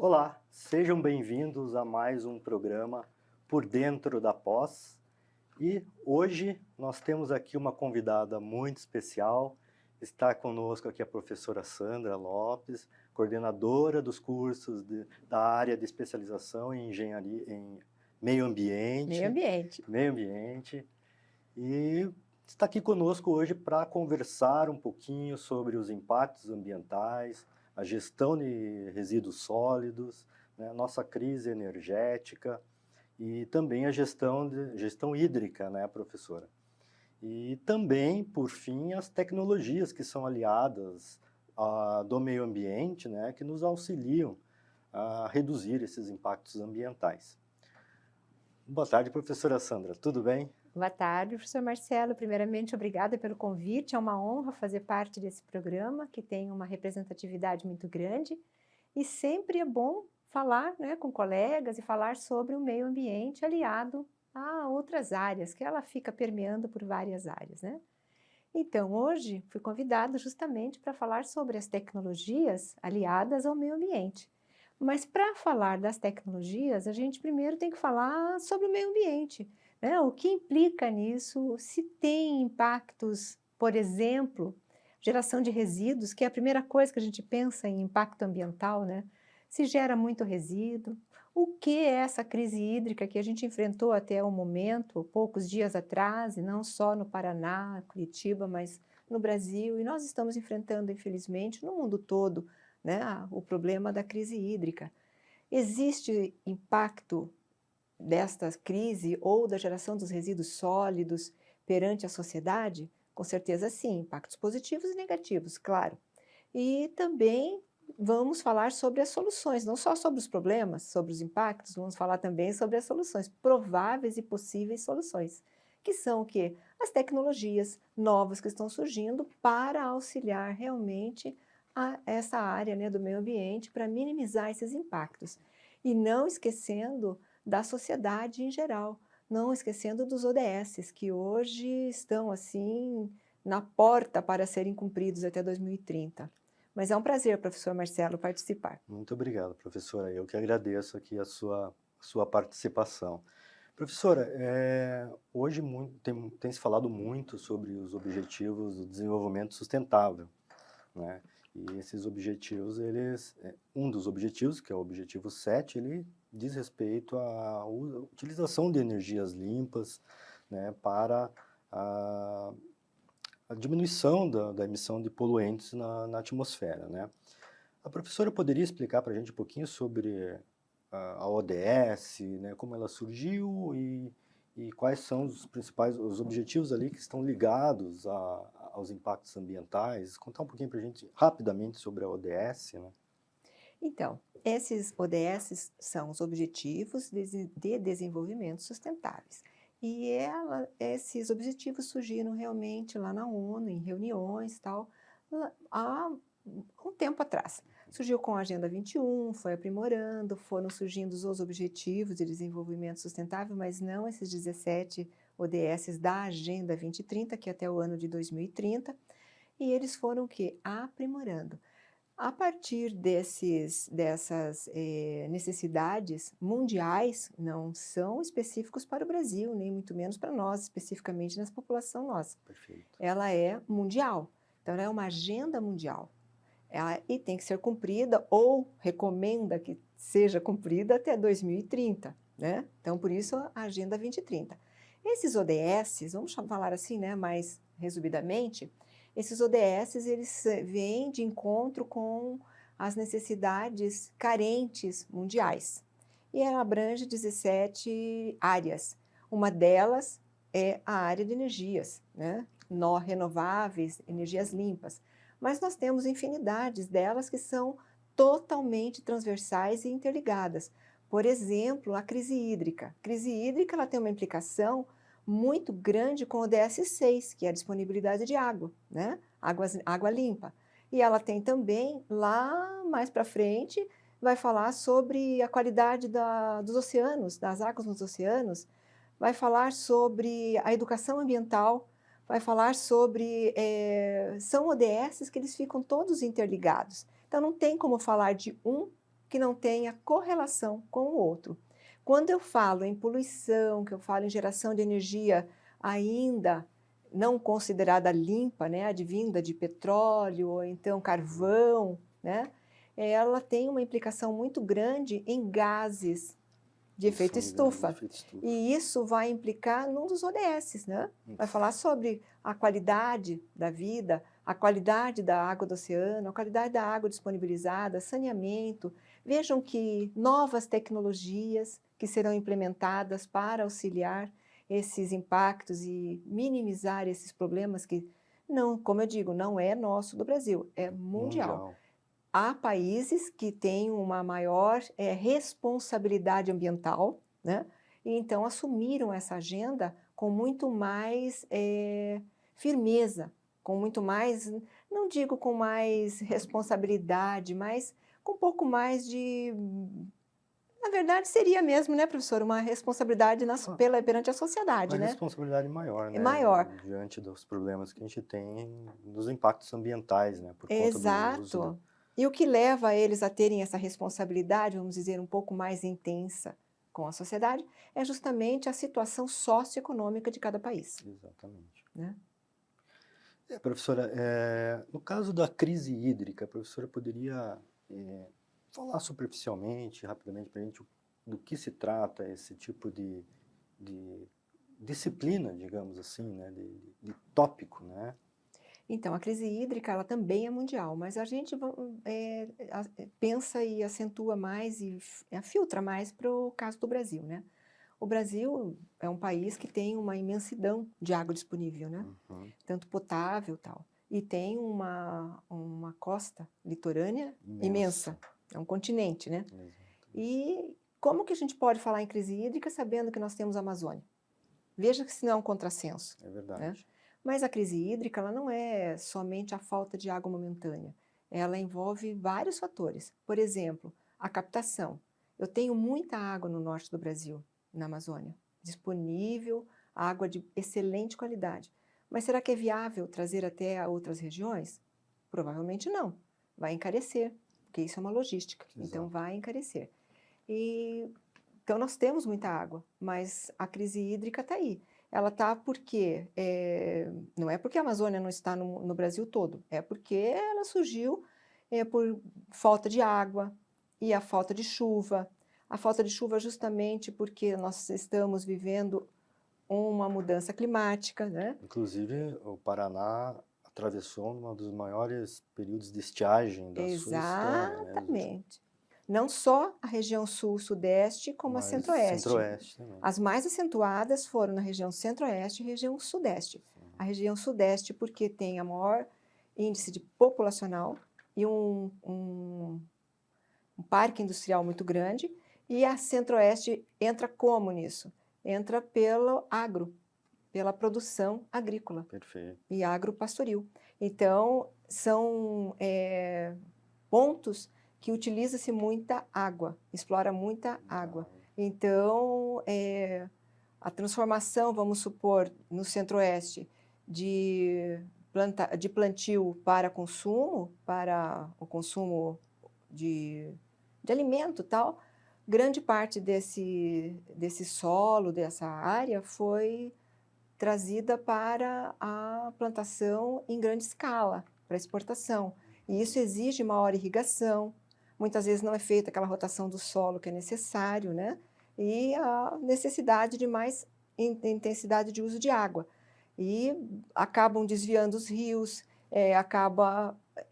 Olá, sejam bem-vindos a mais um programa Por Dentro da Pós. E hoje nós temos aqui uma convidada muito especial. Está conosco aqui a professora Sandra Lopes, coordenadora dos cursos da área de especialização em engenharia em meio Meio ambiente, ambiente. e está aqui conosco hoje para conversar um pouquinho sobre os impactos ambientais, a gestão de resíduos sólidos, né, nossa crise energética e também a gestão hídrica, né, professora? E também, por fim, as tecnologias que são aliadas do meio ambiente, né, que nos auxiliam a reduzir esses impactos ambientais. Boa tarde, professora Sandra, tudo bem? Boa tarde, professor Marcelo. Primeiramente, obrigada pelo convite. É uma honra fazer parte desse programa, que tem uma representatividade muito grande. E sempre é bom falar, né, com colegas e falar sobre o meio ambiente aliado a outras áreas, que ela fica permeando por várias áreas, né? Então, hoje fui convidada justamente para falar sobre as tecnologias aliadas ao meio ambiente. Mas para falar das tecnologias, a gente primeiro tem que falar sobre o meio ambiente, né? O que implica nisso, se tem impactos, por exemplo, geração de resíduos, que é a primeira coisa que a gente pensa em impacto ambiental, né? Se gera muito resíduo, o que é essa crise hídrica que a gente enfrentou até o momento, poucos dias atrás, e não só no Paraná, Curitiba, mas no Brasil, e nós estamos enfrentando, infelizmente, no mundo todo, né, o problema da crise hídrica. Existe impacto desta crise ou da geração dos resíduos sólidos perante a sociedade? Com certeza sim, impactos positivos e negativos, claro. E também vamos falar sobre as soluções, não só sobre os problemas, sobre os impactos, vamos falar também sobre as soluções, prováveis e possíveis soluções, que são o quê? As tecnologias novas que estão surgindo para auxiliar realmente a essa área, né, do meio ambiente para minimizar esses impactos. E não esquecendo da sociedade em geral, não esquecendo dos ODSs, que hoje estão assim na porta para serem cumpridos até 2030. Mas é um prazer, professor Marcelo, participar. Muito obrigado, professora. Eu que agradeço aqui a sua participação. Professora, hoje tem se falado muito sobre os objetivos do desenvolvimento sustentável, né? E esses objetivos, um dos objetivos, que é o objetivo 7, ele diz respeito à utilização de energias limpas, né, para a, a diminuição da emissão de poluentes na atmosfera, né? A professora poderia explicar para a gente um pouquinho sobre a ODS, né, como ela surgiu e quais são os principais os objetivos ali que estão ligados aos impactos ambientais? Contar um pouquinho para a gente rapidamente sobre a ODS, né? Então, esses ODSs são os Objetivos de Desenvolvimento Sustentáveis. E esses objetivos surgiram realmente lá na ONU, em reuniões e tal, há um tempo atrás. Surgiu com a Agenda 21, foi aprimorando, foram surgindo os Objetivos de Desenvolvimento Sustentável, mas não esses 17 ODSs da Agenda 2030, que é até o ano de 2030, e eles foram o quê? Aprimorando. A partir dessas necessidades mundiais, não são específicos para o Brasil, nem muito menos para nós, especificamente nessa população nossa. Perfeito. Ela é mundial, então ela é uma agenda mundial. E tem que ser cumprida ou recomenda que seja cumprida até 2030, né? Então, por isso, a Agenda 2030. Esses ODSs, vamos falar assim, né, mais resumidamente, esses ODSs, eles vêm de encontro com as necessidades carentes mundiais. E ela abrange 17 áreas. Uma delas é a área de energias, né? Renováveis, energias limpas. Mas nós temos infinidades delas que são totalmente transversais e interligadas. Por exemplo, a crise hídrica. A crise hídrica ela tem uma implicação muito grande com o DS6, que é a disponibilidade de água, né? Água limpa. E ela tem também, lá mais para frente, vai falar sobre a qualidade dos oceanos, das águas nos oceanos, vai falar sobre a educação ambiental, vai falar sobre... são ODSs que eles ficam todos interligados. Então, não tem como falar de um que não tenha correlação com o outro. Quando eu falo em poluição, que eu falo em geração de energia ainda não considerada limpa, né, advinda de petróleo ou então carvão, né, ela tem uma implicação muito grande em gases de efeito Emissão de gases de estufa. efeito estufa. E isso vai implicar num dos ODS, né? Vai falar sobre a qualidade da vida, a qualidade da água do oceano, a qualidade da água disponibilizada, saneamento. Vejam que novas tecnologias que serão implementadas para auxiliar esses impactos e minimizar esses problemas que não, como eu digo, não é nosso do Brasil, é mundial. Há países que têm uma maior responsabilidade ambiental, né? E então assumiram essa agenda com muito mais firmeza, com muito mais, não digo com mais responsabilidade, mas com um pouco mais de... Na verdade, seria mesmo, né, professor, uma responsabilidade perante a sociedade, Uma né? responsabilidade maior, É né? maior. Diante dos problemas que a gente tem, dos impactos ambientais, né? Por conta do uso Exato. E o que leva eles a terem essa responsabilidade, vamos dizer, um pouco mais intensa com a sociedade, é justamente a situação socioeconômica de cada país. Exatamente. Né? Professora, no caso da crise hídrica, a professora poderia falar superficialmente, rapidamente para a gente do que se trata esse tipo de disciplina, digamos assim, né? De tópico, né? Então, a crise hídrica ela também é mundial, mas a gente pensa e acentua mais e filtra mais para o caso do Brasil, né? O Brasil é um país que tem uma imensidão de água disponível, né? Tanto potável e tal. E tem uma costa litorânea imensa. É um continente, né? E como que a gente pode falar em crise hídrica sabendo que nós temos a Amazônia? Veja que isso não é um contrassenso. É verdade. Né? Mas a crise hídrica ela não é somente a falta de água momentânea. Ela envolve vários fatores. Por exemplo, a captação. Eu tenho muita água no norte do Brasil, na Amazônia, disponível, água de excelente qualidade. Mas será que é viável trazer até outras regiões? Provavelmente não. Vai encarecer, porque isso é uma logística. Exato. Então vai encarecer. Então nós temos muita água, mas a crise hídrica está aí. Ela está porque, não é porque a Amazônia não está no Brasil todo, é porque ela surgiu por falta de água e a falta de chuva. A falta de chuva justamente porque nós estamos vivendo uma mudança climática, né? Inclusive, o Paraná atravessou um dos maiores períodos de estiagem da sua história. Exatamente. Não só a região sul-sudeste, como a centro-oeste. Centro-oeste também. As mais acentuadas foram na região centro-oeste e região sudeste. A região sudeste porque tem a maior índice de populacional e um parque industrial muito grande, e a centro-oeste entra como nisso? Entra pelo agro, pela produção agrícola. Perfeito. E agropastoril. Então, são pontos que utiliza-se muita água, explora muita água. Então, a transformação, vamos supor, no centro-oeste, de plantio para o consumo de alimento e tal, grande parte desse solo, dessa área, foi trazida para a plantação em grande escala, para exportação. E isso exige maior irrigação, muitas vezes não é feita aquela rotação do solo que é necessário, né? E a necessidade de mais intensidade de uso de água. E acabam desviando os rios,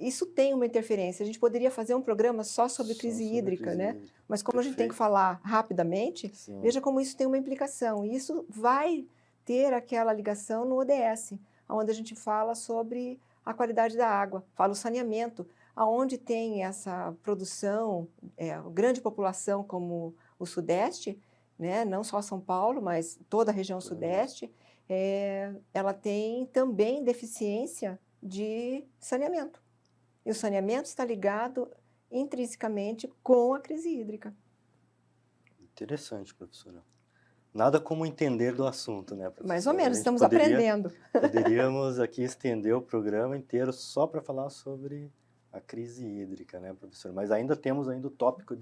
isso tem uma interferência. A gente poderia fazer um programa só sobre crise hídrica, né? Mas como a gente tem que falar rapidamente, veja como isso tem uma implicação. E isso vai ter aquela ligação no ODS, onde a gente fala sobre a qualidade da água, fala o saneamento, aonde tem essa produção, grande população como o Sudeste, né, não só São Paulo, mas toda a região Sudeste, ela tem também deficiência de saneamento. E o saneamento está ligado intrinsecamente com a crise hídrica. Interessante, professora. Nada como entender do assunto, né, professora? Mais ou menos, estamos aprendendo. Poderíamos aqui estender o programa inteiro só para falar sobre a crise hídrica, né, professor? Mas ainda temos ainda o tópico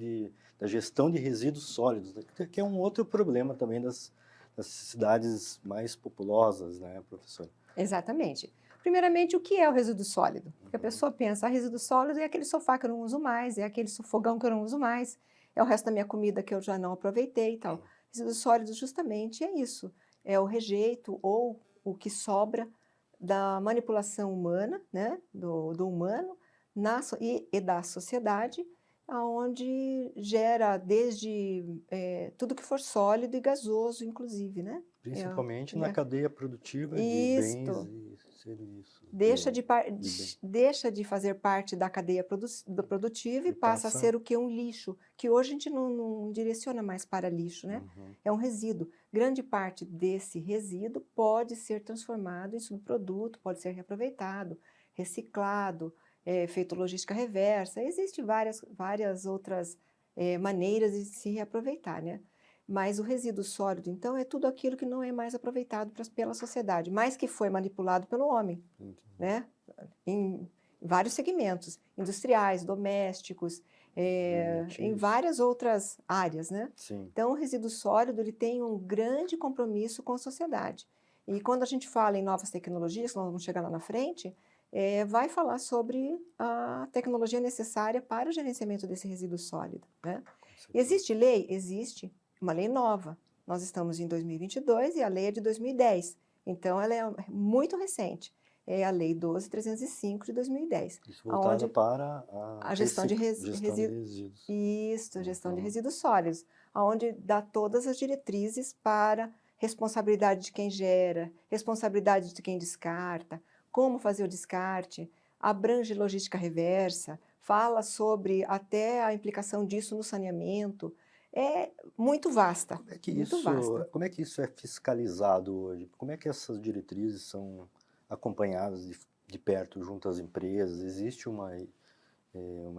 da gestão de resíduos sólidos, né, que é um outro problema também das cidades mais populosas, né, professor? Exatamente. Primeiramente, o que é o resíduo sólido? Porque a Uhum. pessoa pensa, resíduo sólido é aquele sofá que eu não uso mais, é aquele fogão que eu não uso mais, é o resto da minha comida que eu já não aproveitei e tal. Resíduo sólido justamente é isso, é o rejeito ou o que sobra da manipulação humana, né, do humano e da sociedade, aonde gera desde tudo que for sólido e gasoso, inclusive, né? Principalmente na Né? cadeia produtiva de bens Isto. e serviços, de bem, Deixa de fazer parte da cadeia produtiva e e passa a passa. ser o que? Um lixo, que hoje a gente não direciona mais para lixo, né? Uhum. É um resíduo. Grande parte desse resíduo pode ser transformado em subproduto, pode ser reaproveitado, reciclado, feito logística reversa. Existem várias outras maneiras de se reaproveitar, né? Mas o resíduo sólido, então, é tudo aquilo que não é mais aproveitado pela sociedade, mas que foi manipulado pelo homem, Entendi. né? Em vários segmentos, industriais, domésticos, em Alimentício. várias outras áreas, né? Sim. Então, o resíduo sólido ele tem um grande compromisso com a sociedade. E quando a gente fala em novas tecnologias, nós vamos chegar lá na frente, vai falar sobre a tecnologia necessária para o gerenciamento desse resíduo sólido, né? Com certeza. Existe lei? Existe. Uma lei nova. Nós estamos em 2022 e a lei é de 2010. Então, ela é muito recente. É a Lei 12.305 de 2010, Isso voltada onde para a gestão de gestão de resíduos. Isso, gestão de Uhum. resíduos sólidos, onde dá todas as diretrizes para responsabilidade de quem gera, responsabilidade de quem descarta, como fazer o descarte, abrange logística reversa, fala sobre até a implicação disso no saneamento. É muito vasta, muito vasta. Como é que isso é fiscalizado hoje? Como é que essas diretrizes são acompanhadas de perto junto às empresas? Existe uma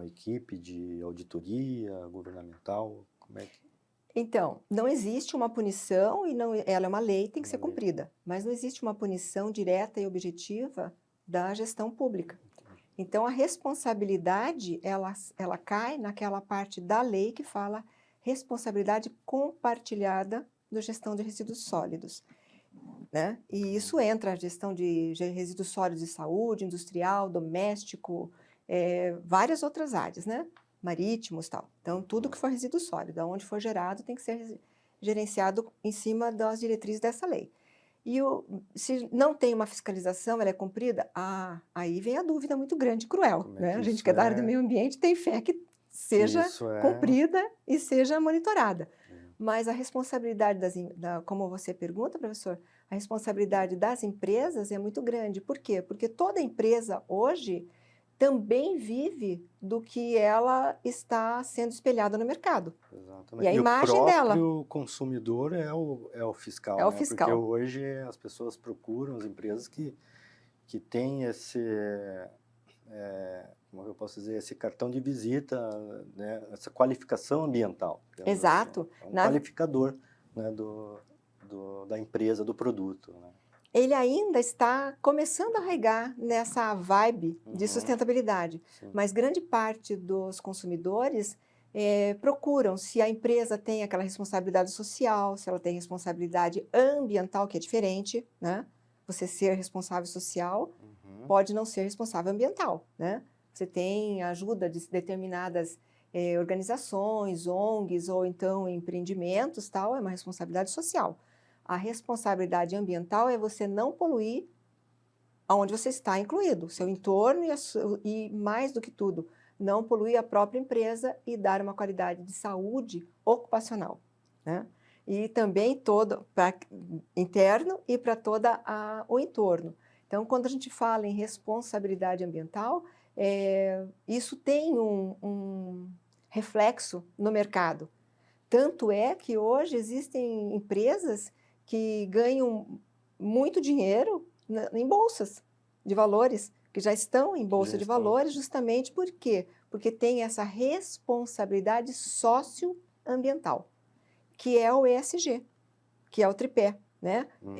equipe de auditoria governamental? Como é que Então, não existe uma punição e não, ela é uma lei, tem que uma ser lei? cumprida, mas não existe uma punição direta e objetiva da gestão pública. Entendi. Então, a responsabilidade, ela cai naquela parte da lei que fala responsabilidade compartilhada da gestão de resíduos sólidos, né? E isso entra a gestão de resíduos sólidos de saúde, industrial, doméstico, várias outras áreas, né? Marítimos e tal. Então, tudo que for resíduo sólido, onde for gerado, tem que ser gerenciado em cima das diretrizes dessa lei. E se não tem uma fiscalização, ela é cumprida, aí vem a dúvida muito grande e cruel, Como é né? que A gente isso que é da área do é, meio ambiente tem fé que que seja isso é, cumprida e seja monitorada. é, Mas a responsabilidade como você pergunta, professor, a responsabilidade das empresas é muito grande. Por quê? Porque toda empresa hoje também vive do que ela está sendo espelhada no mercado. E exatamente. a E o imagem dela próprio consumidor é o fiscal, é o né? Porque fiscal. hoje as pessoas procuram as empresas que têm como eu posso dizer, esse cartão de visita, né? Essa qualificação ambiental, digamos assim. Exato. É um qualificador, né, da empresa, do produto, né? Ele ainda está começando a regar nessa vibe de Uhum. sustentabilidade, Sim. mas grande parte dos consumidores procuram se a empresa tem aquela responsabilidade social, se ela tem responsabilidade ambiental, que é diferente, né? Você ser responsável social Uhum. pode não ser responsável ambiental, né? Você tem a ajuda de determinadas organizações, ONGs ou então empreendimentos, tal, é uma responsabilidade social. A responsabilidade ambiental é você não poluir aonde você está incluído, seu entorno e mais do que tudo, não poluir a própria empresa e dar uma qualidade de saúde ocupacional, né? E também todo interno e para todo o entorno. Então, quando a gente fala em responsabilidade ambiental, isso tem um reflexo no mercado. Tanto é que hoje existem empresas que ganham muito dinheiro em bolsas de valores, que já estão em bolsa de valores, justamente por quê? Porque tem essa responsabilidade socioambiental, que é o ESG, que é o tripé, né? Uhum.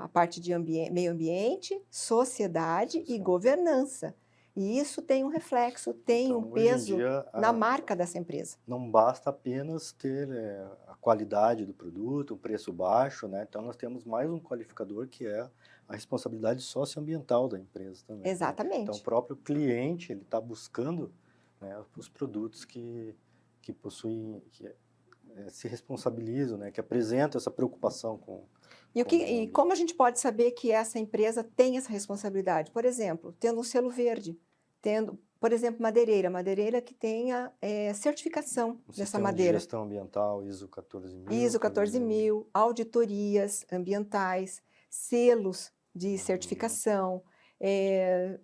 A parte de meio ambiente, sociedade e governança. E isso tem um reflexo, tem um Então, hoje em peso dia, na marca dessa empresa. não basta apenas ter a qualidade do produto, um preço baixo, né? Então, nós temos mais um qualificador que é a responsabilidade socioambiental da empresa também, né? Então, o Exatamente. próprio cliente, ele está buscando, né, os produtos que possuem, se responsabilizam, né, que apresentam essa preocupação com o meio E ambiente. como a gente pode saber que essa empresa tem essa responsabilidade? Por exemplo, tendo um selo verde, tendo, por exemplo, madeireira que tenha certificação Um dessa sistema de madeira. gestão ambiental ISO 14000, ISO por exemplo. 14000, auditorias ambientais, selos de Uhum. certificação,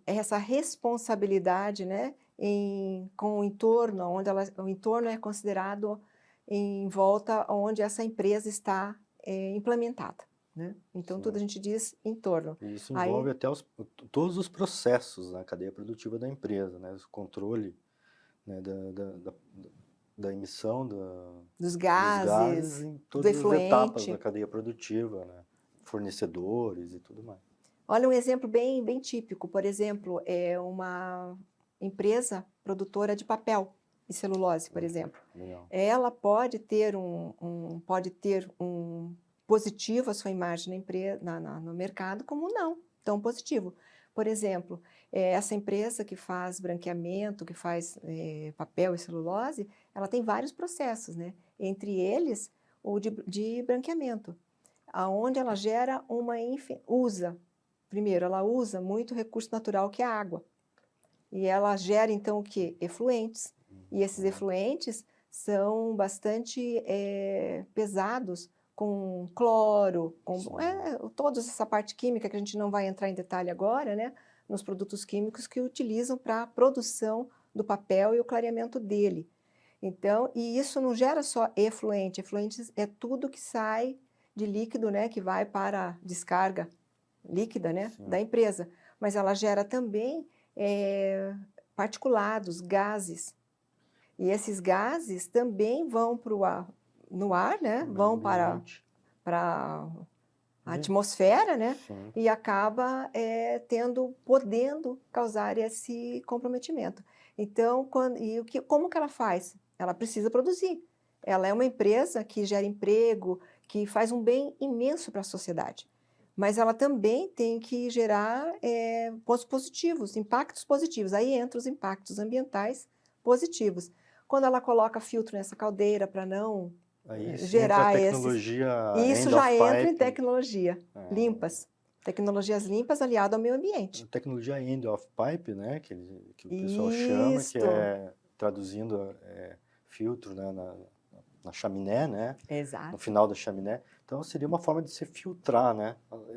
essa responsabilidade, né, com o entorno, onde o entorno é considerado em volta onde essa empresa está implementada, né? Então, tudo a Sim. gente diz entorno. E isso envolve Aí, até todos os processos na cadeia produtiva da empresa, né? O controle, né, da emissão dos dos gases gases, em do todas as etapas da efluente. cadeia produtiva, né? Fornecedores e tudo mais. Olha um exemplo bem típico, por exemplo, é uma empresa produtora de papel e celulose, por exemplo. Legal. Ela pode ter pode ter um positivo a sua imagem no mercado, como não tão positivo. Por exemplo, essa empresa que faz branqueamento, que faz papel e celulose, ela tem vários processos, né? Entre eles, o de branqueamento, aonde ela gera primeiro, ela usa muito recurso natural que é a água. E ela gera, então, o quê? Efluentes. E esses Uhum. efluentes são bastante pesados, com cloro, com Sim. toda essa parte química que a gente não vai entrar em detalhe agora, né? Nos produtos químicos que utilizam para a produção do papel e o clareamento dele. Então, e isso não gera só efluente. Efluentes é tudo que sai de líquido, né? Que vai para a descarga líquida, né, Sim. da empresa, mas ela gera também particulados, gases. E esses gases também vão para o ar, no ar, né, O meio vão ambiente. para a Sim. atmosfera, né, Sim. e acaba podendo causar esse comprometimento. Então, como que ela faz? Ela precisa produzir. Ela é uma empresa que gera emprego, que faz um bem imenso para a sociedade. Mas ela também tem que gerar pontos positivos, impactos positivos. Aí entram os impactos ambientais positivos. Quando ela coloca filtro nessa caldeira para não Aí entra a gerar esses. tecnologia E isso end já of entra em pipe. tecnologia limpas. Tecnologias limpas aliado ao meio A ambiente. tecnologia end of pipe, né, que o pessoal chama, que Isto, é, traduzindo, filtro, né, na chaminé, né, no exato, final da chaminé. Então, seria uma forma de se filtrar, né,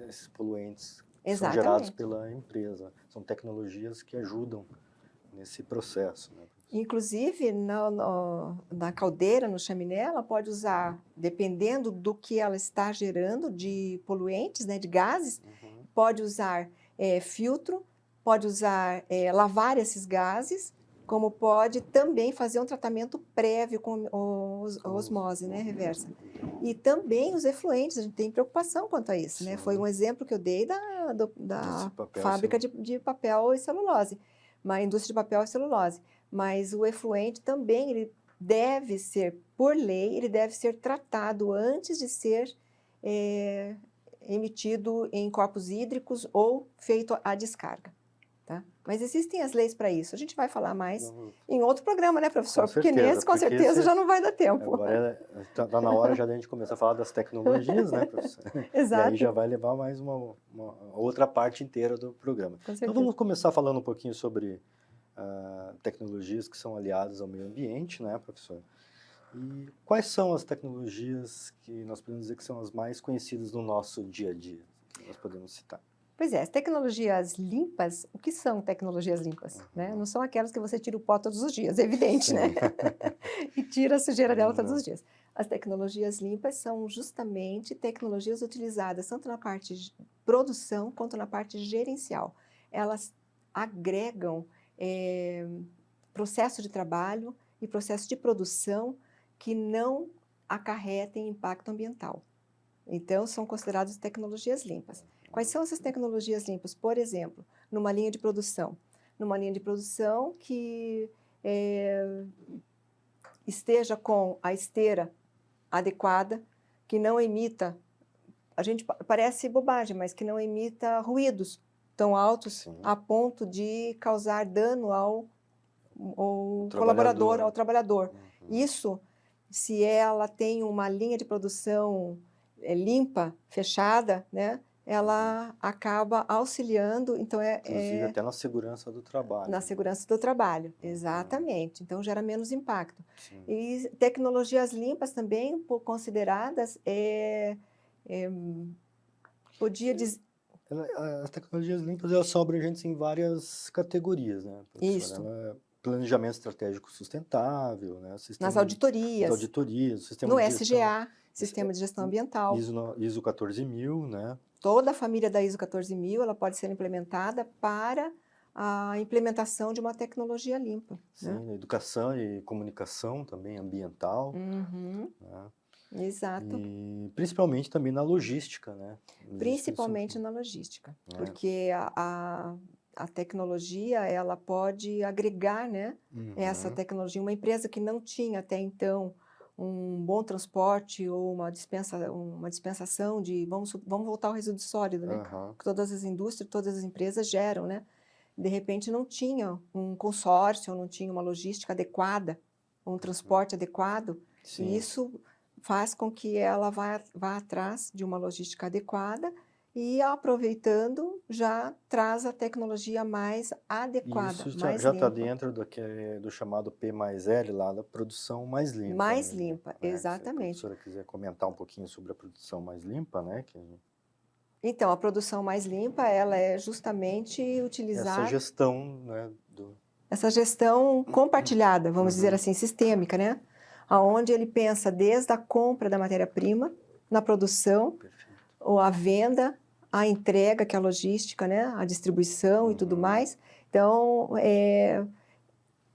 esses poluentes que são gerados exatamente. pela empresa. São tecnologias que ajudam nesse processo, né. Inclusive, na caldeira, no chaminé, ela pode usar, dependendo do que ela está gerando de poluentes, né, de gases, Uhum. pode usar filtro, pode usar lavar esses gases, como pode também fazer um tratamento prévio com osmose, né, reversa. E também os efluentes, a gente tem preocupação quanto a isso, né? Foi Sim, um exemplo que eu dei desse da papel, fábrica de papel e celulose, uma indústria de papel e celulose. Mas o efluente também, ele deve ser, por lei, ele deve ser tratado antes de ser emitido em corpos hídricos ou feito a descarga, tá? Mas existem as leis para isso. A gente vai falar mais em outro programa, né, com professor? Porque certeza, nesse, com porque certeza, já não vai dar tempo. agora está na hora já da gente começar a falar das tecnologias, né, professor? E aí Exato, já vai levar mais uma outra parte inteira do programa. com Então certeza. vamos começar falando um pouquinho sobre tecnologias que são aliadas ao meio ambiente, né, professor? E quais são as tecnologias que nós podemos dizer que são as mais conhecidas no nosso dia a dia, que nós podemos citar? Pois é, as tecnologias limpas, o que são tecnologias limpas, né? Uhum. Não são aquelas que você tira o pó todos os dias, é evidente, né? Sim. E tira a sujeira dela todos Não. os dias. As tecnologias limpas são justamente tecnologias utilizadas tanto na parte de produção quanto na parte gerencial. Elas agregam processo de trabalho e processo de produção que não acarretem impacto ambiental. Então, são consideradas tecnologias limpas. Quais são essas tecnologias limpas? Por exemplo, numa linha de produção. numa linha de produção que esteja com a esteira adequada, que não emita, a gente parece bobagem, mas que não emita ruídos tão altos Sim. a ponto de causar dano ao O colaborador, ao trabalhador. trabalhador. Uhum. Isso, se ela tem uma linha de produção limpa, fechada, né, ela acaba auxiliando, então Inclusive até na segurança do trabalho. na né? segurança do trabalho, Uhum. exatamente. Então gera menos impacto. Sim. E tecnologias limpas também, consideradas, podia dizer As tecnologias limpas elas são abrangentes em várias categorias, né, professora? isso, Ela é planejamento estratégico sustentável, né, nas sistema de auditorias, auditorias, sistema no de gestão, SGA, Sistema de Gestão Ambiental. ISO 14000, né? Toda a família da ISO 14000 ela pode ser implementada para a implementação de uma tecnologia limpa, né? Sim, educação e comunicação também ambiental, Uhum, né? exato. E principalmente também na logística, né? Logística de Principalmente na logística, né? porque a tecnologia ela pode agregar, né, essa Uhum. tecnologia. Uma empresa que não tinha até então um bom transporte ou uma dispensação de, vamos voltar ao resíduo sólido, né, Aham. que todas as indústrias, todas as empresas geram, né? De repente não tinha um consórcio, não tinha uma logística adequada, um transporte adequado, e Sim. isso faz com que ela vá atrás de uma logística adequada e, aproveitando, já traz a tecnologia mais E adequada, isso mais já está limpa. dentro do chamado P mais L, lá da produção mais limpa. Mais limpa, Né? Se a exatamente. professora quiser comentar um pouquinho sobre a produção mais limpa, né? Então, a produção mais limpa, ela é justamente Essa utilizar gestão, né? essa gestão compartilhada, vamos dizer assim, sistêmica, né? Aonde ele pensa desde a compra da matéria-prima, na produção, Perfeito. ou a venda, a entrega, que é a logística, né? A distribuição e tudo mais. Então,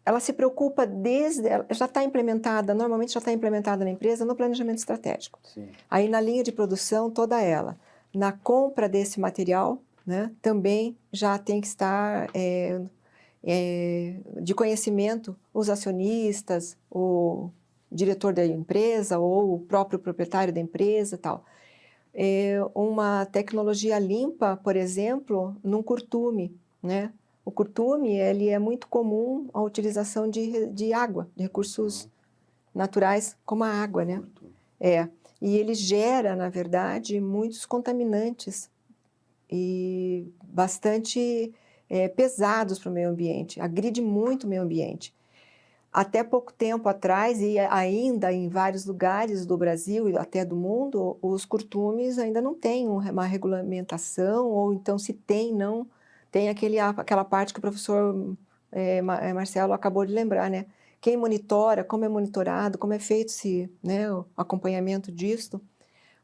ela se preocupa ela já está implementada, normalmente já está implementada na empresa no planejamento estratégico. Sim. Aí na linha de produção, toda ela. Na compra desse material, né? Também já tem que estar de conhecimento os acionistas, o diretor da empresa ou o próprio proprietário da empresa, tal. Uma tecnologia limpa, por exemplo, num curtume, né? O curtume, ele é muito comum a utilização de água, de recursos naturais, como a água, né? E ele gera, na verdade, muitos contaminantes e bastante pesados para o meio ambiente, agride muito o meio ambiente. Até pouco tempo atrás, e ainda em vários lugares do Brasil e até do mundo, os curtumes ainda não têm uma regulamentação, ou então se tem, não tem aquela parte que o professor Marcelo acabou de lembrar, né? Quem monitora, como é monitorado, como é feito né, o acompanhamento disso.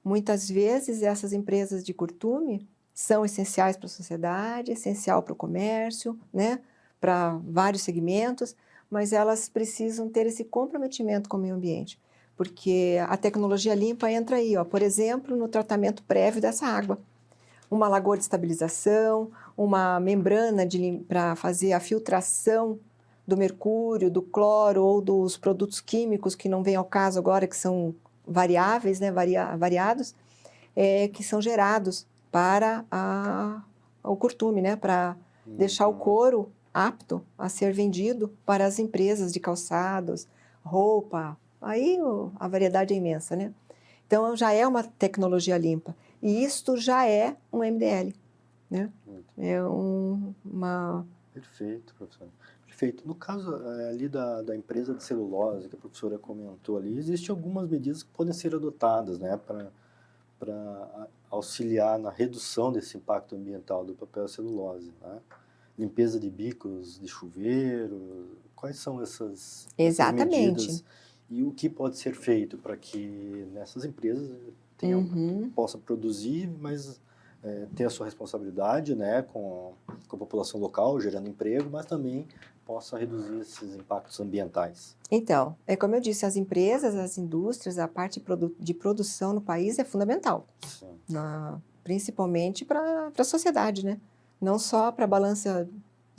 Muitas vezes essas empresas de curtume são essenciais para a sociedade, essencial para o comércio, né, para vários segmentos, mas elas precisam ter esse comprometimento com o meio ambiente, porque a tecnologia limpa entra aí, ó, por exemplo, no tratamento prévio dessa água. Uma lagoa de estabilização, uma membrana para fazer a filtração do mercúrio, do cloro ou dos produtos químicos que não vem ao caso agora, que são variáveis, né, variados, que são gerados para o curtume, né, para deixar o couro apto a ser vendido para as empresas de calçados, roupa, aí a variedade é imensa, né? Então já é uma tecnologia limpa e isto já é um MDL, né? É uma... Perfeito, professor. Perfeito. No caso ali da empresa de celulose que a professora comentou ali, existem algumas medidas que podem ser adotadas, né, para auxiliar na redução desse impacto ambiental do papel celulose, né? Limpeza de bicos de chuveiro, quais são essas medidas e o que pode ser feito para que nessas empresas possam produzir, mas ter a sua responsabilidade, né, com a população local, gerando emprego, mas também possa reduzir esses impactos ambientais. Então, como eu disse, as empresas, as indústrias, a parte de produção no país é fundamental, principalmente para a sociedade, né? Não só para a balança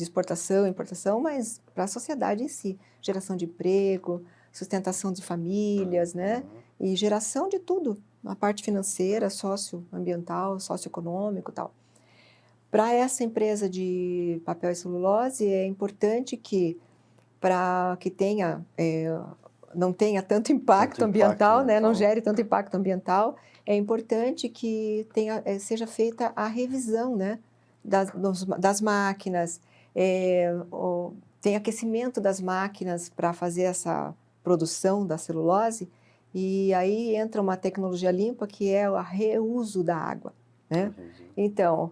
de exportação, importação, mas para a sociedade em si. Geração de emprego, sustentação de famílias, né? E geração de tudo, a parte financeira, socioambiental, socioeconômico e tal. Para essa empresa de papel e celulose, é importante que, para que tenha, não tenha tanto impacto ambiental, né? Não gere tanto impacto ambiental, é importante que seja feita a revisão, né? das máquinas, tem aquecimento das máquinas para fazer essa produção da celulose, e aí entra uma tecnologia limpa que é o reuso da água, né? Então,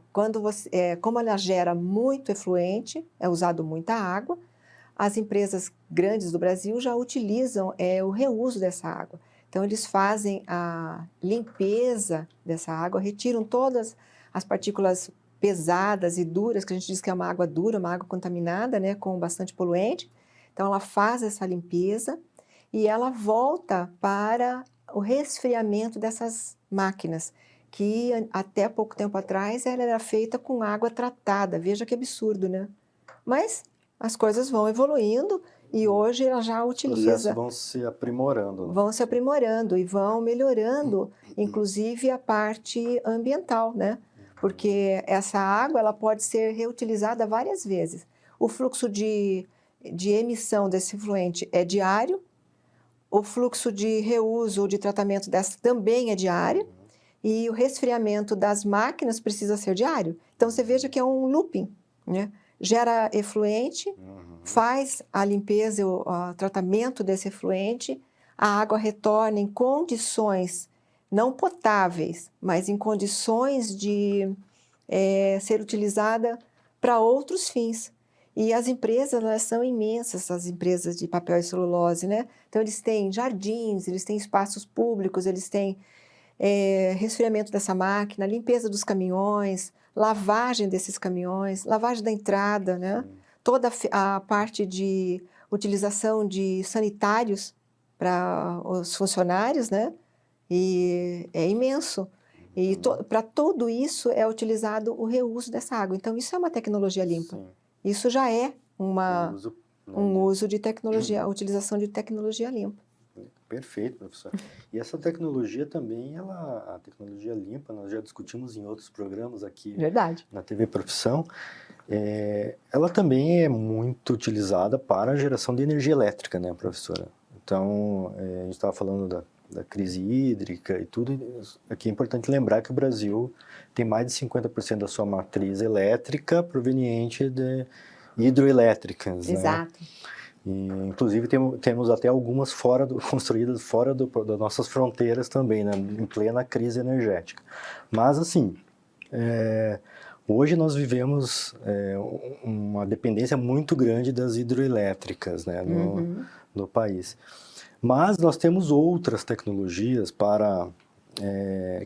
como ela gera muito efluente, é usado muita água, as empresas grandes do Brasil já utilizam o reuso dessa água. Então, eles fazem a limpeza dessa água, retiram todas as partículas pesadas e duras, que a gente diz que é uma água dura, uma água contaminada, né, com bastante poluente. Então, ela faz essa limpeza e ela volta para o resfriamento dessas máquinas, que até pouco tempo atrás ela era feita com água tratada. Veja que absurdo, né? Mas as coisas vão evoluindo e hoje ela já utiliza... Os processos vão se aprimorando. Né? Vão se aprimorando e vão melhorando, inclusive, a parte ambiental, né? Porque essa água ela pode ser reutilizada várias vezes. O fluxo de emissão desse efluente é diário, o fluxo de reuso ou de tratamento dessa também é diário, e o resfriamento das máquinas precisa ser diário. Então, você veja que é um looping, né? Gera efluente, faz a limpeza, o tratamento desse efluente, a água retorna em condições não potáveis, mas em condições de ser utilizada para outros fins. E as empresas, elas são imensas, as empresas de papel e celulose, né? Então, eles têm jardins, eles têm espaços públicos, eles têm resfriamento dessa máquina, limpeza dos caminhões, lavagem desses caminhões, lavagem da entrada, né? Toda a parte de utilização de sanitários para os funcionários, né? E é imenso. E para tudo isso é utilizado o reuso dessa água. Então, isso é uma tecnologia limpa. Sim. Isso já é um uso de tecnologia, a utilização de tecnologia limpa. Perfeito, professor. E essa tecnologia também, a tecnologia limpa, nós já discutimos em outros programas aqui na TV Profissão, ela também é muito utilizada para a geração de energia elétrica, né, professora? Então, a gente estava falando da crise hídrica e tudo, aqui é importante lembrar que o Brasil tem mais de 50% da sua matriz elétrica proveniente de hidroelétricas, Exato. Né? E, inclusive temos até algumas construídas fora das nossas fronteiras também, né, em plena crise energética. Mas assim, hoje nós vivemos uma dependência muito grande das hidroelétricas, né, no país. Mas nós temos outras tecnologias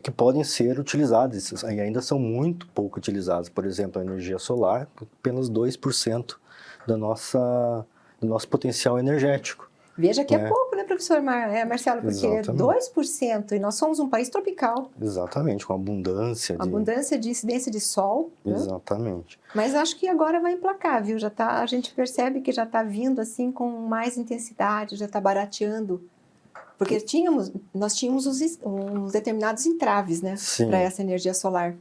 que podem ser utilizadas e ainda são muito pouco utilizadas. Por exemplo, a energia solar, apenas 2% do nosso potencial energético. Veja que é pouco, né, professor Marcelo? Porque Exatamente. 2%, e nós somos um país tropical. Exatamente, com abundância de incidência de sol. Exatamente. Né? Mas acho que agora vai emplacar, viu? A gente percebe que já está vindo assim com mais intensidade, já está barateando. Porque nós tínhamos uns determinados entraves, né, para essa energia solar.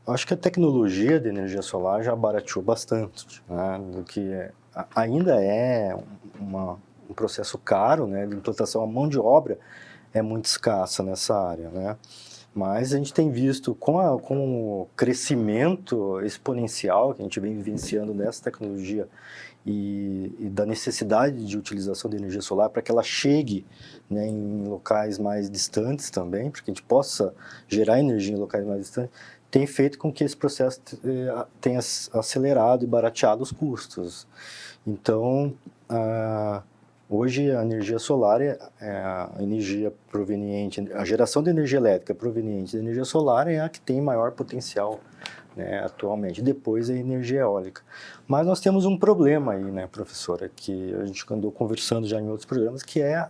Acho que a tecnologia de energia solar já barateou bastante, né, do que ainda é um processo caro, né, de implantação. A mão de obra é muito escassa nessa área, né, mas a gente tem visto com o crescimento exponencial que a gente vem vivenciando nessa tecnologia e da necessidade de utilização de energia solar para que ela chegue, né, em locais mais distantes também, para que a gente possa gerar energia em locais mais distantes, tem feito com que esse processo tenha acelerado e barateado os custos. Então, hoje a energia solar a energia proveniente, a geração de energia elétrica proveniente da energia solar é a que tem maior potencial, né, atualmente. Depois a energia eólica. Mas nós temos um problema aí, né, professora, que a gente andou conversando já em outros programas, que é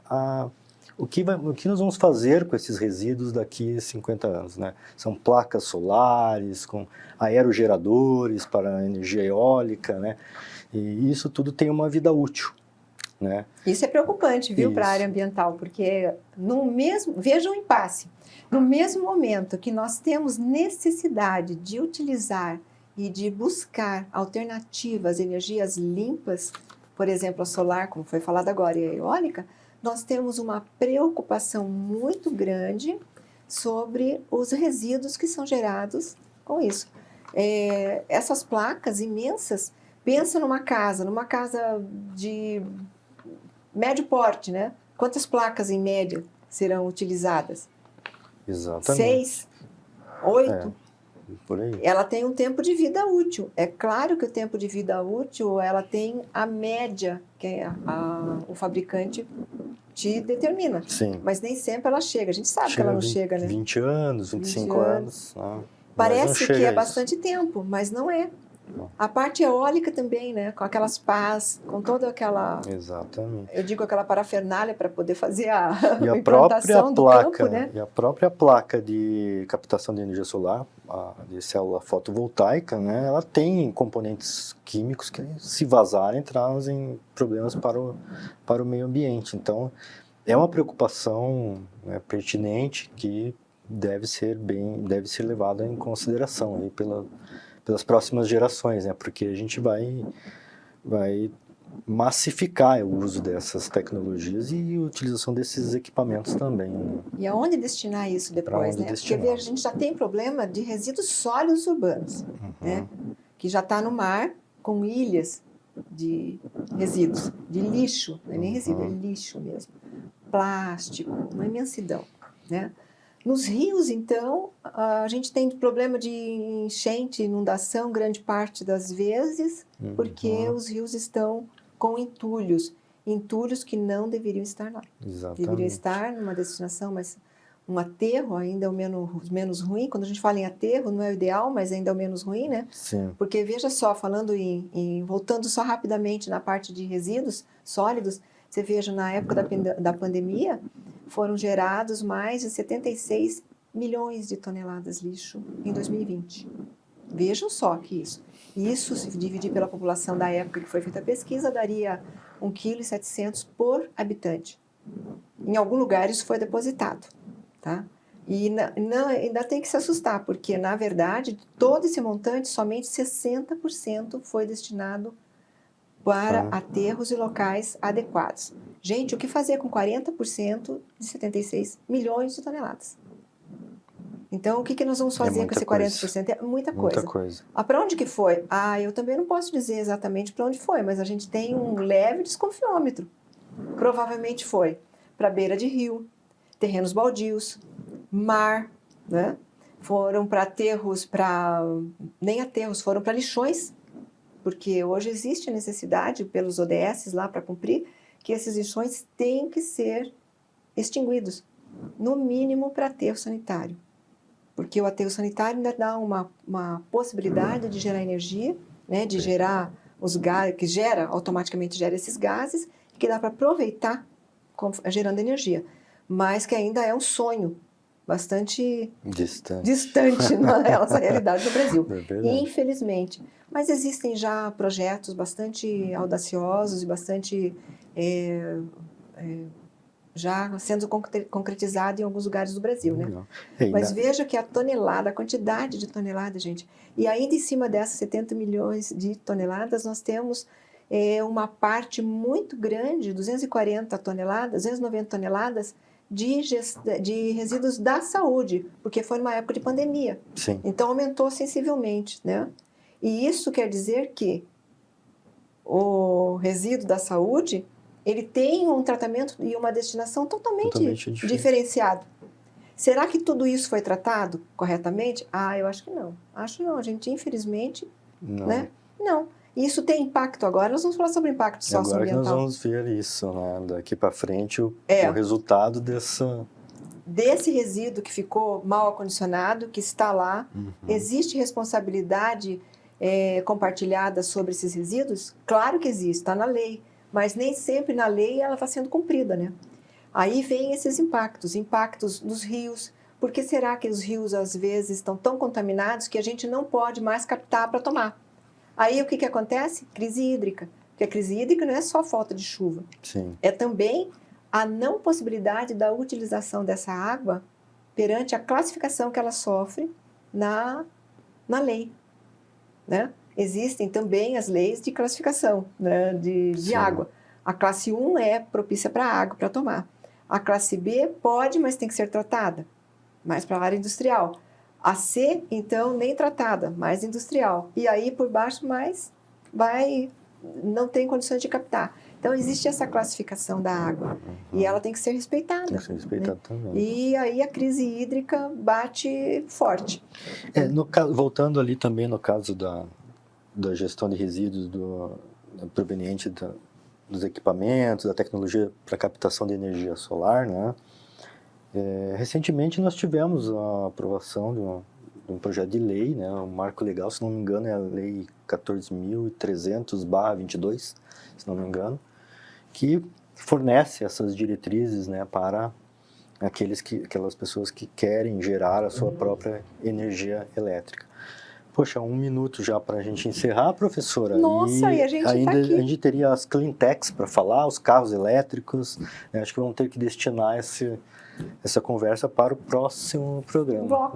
o que nós vamos fazer com esses resíduos daqui a 50 anos, né? São placas solares, com aerogeradores para energia eólica, né? E isso tudo tem uma vida útil, né? Isso é preocupante, viu, para a área ambiental, porque veja um impasse. No mesmo momento que nós temos necessidade de utilizar e de buscar alternativas, energias limpas, por exemplo, a solar, como foi falado agora, e a eólica, nós temos uma preocupação muito grande sobre os resíduos que são gerados com isso. Essas placas imensas, pensa numa casa de médio porte, né? Quantas placas em média serão utilizadas? Exatamente. 6, 8? Por aí. Ela tem um tempo de vida útil. É claro que o tempo de vida útil, ela tem a média que o fabricante te determina. Sim. Mas nem sempre ela chega. A gente sabe que ela não chega, né? 20 anos, 25 anos. Parece que é bastante tempo, mas não é. A parte eólica também, né? Com aquelas pás, com toda aquela... Exatamente. Eu digo aquela parafernália para poder fazer a implantação do campo, né? E a própria placa de captação de energia solar, de célula fotovoltaica, né? Ela tem componentes químicos que, se vazarem, trazem problemas para o meio ambiente. Então, é uma preocupação, né, pertinente que deve ser levada em consideração aí pelas próximas gerações, né? Porque a gente vai massificar o uso dessas tecnologias e a utilização desses equipamentos também. Né? E aonde destinar isso depois, né? Porque a gente já tem problema de resíduos sólidos urbanos, né? Que já está no mar com ilhas de resíduos, de lixo, não é nem resíduo, é lixo mesmo. Plástico, uma imensidão, né? Nos rios, então, a gente tem problema de enchente, inundação, grande parte das vezes, porque os rios estão com entulhos que não deveriam estar lá. Exatamente. Deveriam estar numa destinação, mas um aterro ainda é o menos ruim. Quando a gente fala em aterro, não é o ideal, mas ainda é o menos ruim, né? Sim. Porque, veja só, voltando só rapidamente na parte de resíduos sólidos, você veja, na época da pandemia, foram gerados mais de 76 milhões de toneladas de lixo em 2020. Vejam só que isso. Isso, se dividir pela população da época que foi feita a pesquisa, daria 1,7 kg por habitante. Em algum lugar isso foi depositado, tá? E ainda tem que se assustar, porque, na verdade, todo esse montante, somente 60% foi destinado para aterros e locais adequados. Gente, o que fazer com 40% de 76 milhões de toneladas? Então, o que nós vamos fazer com esse 40%? É muita coisa. Muita coisa. Para onde que foi? Eu também não posso dizer exatamente para onde foi, mas a gente tem um leve desconfiômetro. Provavelmente foi para beira de rio, terrenos baldios, mar, né? Foram para aterros, nem aterros, foram para lixões, porque hoje existe a necessidade, pelos ODS lá para cumprir, que esses lixões têm que ser extinguidos, no mínimo para aterro sanitário. Porque o aterro sanitário ainda dá uma possibilidade de gerar energia, né, de gerar os gases, que automaticamente gera esses gases, que dá para aproveitar gerando energia, mas que ainda é um sonho bastante distante na nossa realidade no Brasil, infelizmente. Mas existem já projetos bastante audaciosos e bastante já sendo concretizado em alguns lugares do Brasil, né? Mas veja que a quantidade de toneladas, gente, e ainda em cima dessas 70 milhões de toneladas, nós temos uma parte muito grande, 290 toneladas, de resíduos da saúde, porque foi numa época de pandemia. Sim. Então, aumentou sensivelmente, né? E isso quer dizer que o resíduo da saúde, ele tem um tratamento e uma destinação totalmente diferenciado. Será que tudo isso foi tratado corretamente? Eu acho que não. Acho não, gente. Infelizmente, não. Né? Não. Isso tem impacto agora. Nós vamos falar sobre impacto socioambiental. Agora que nós vamos ver isso, né? Daqui para frente, o resultado desse resíduo que ficou mal acondicionado, que está lá. Existe responsabilidade compartilhada sobre esses resíduos? Claro que existe, está na lei. Mas nem sempre na lei ela está sendo cumprida, né? Aí vem esses impactos nos rios. Por que será que os rios, às vezes, estão tão contaminados que a gente não pode mais captar para tomar? Aí o que acontece? Crise hídrica. Porque a crise hídrica não é só falta de chuva. Sim. É também a não possibilidade da utilização dessa água perante a classificação que ela sofre na lei, né? Existem também as leis de classificação, né, de água. A classe 1 é propícia para água, para tomar. A classe B pode, mas tem que ser tratada, mais para a área industrial. A C, então, nem tratada, mais industrial. E aí, por baixo, mais não tem condições de captar. Então, existe essa classificação da água. E ela tem que ser respeitada. Tem que ser respeitada, né? Também. E aí a crise hídrica bate forte. Voltando ali também no caso da gestão de resíduos proveniente dos equipamentos, da tecnologia para captação de energia solar, né? Recentemente nós tivemos a aprovação de um projeto de lei, né? Um marco legal, se não me engano é a Lei 14.300/22, se não me engano, que fornece essas diretrizes, né, para aquelas pessoas que querem gerar a sua própria energia elétrica. Poxa, 1 minuto já para a gente encerrar, professora. Nossa, e a gente ainda tá aqui. A gente teria as clean techs para falar, os carros elétricos, né? Acho que vamos ter que destinar essa conversa para o próximo programa. Bom.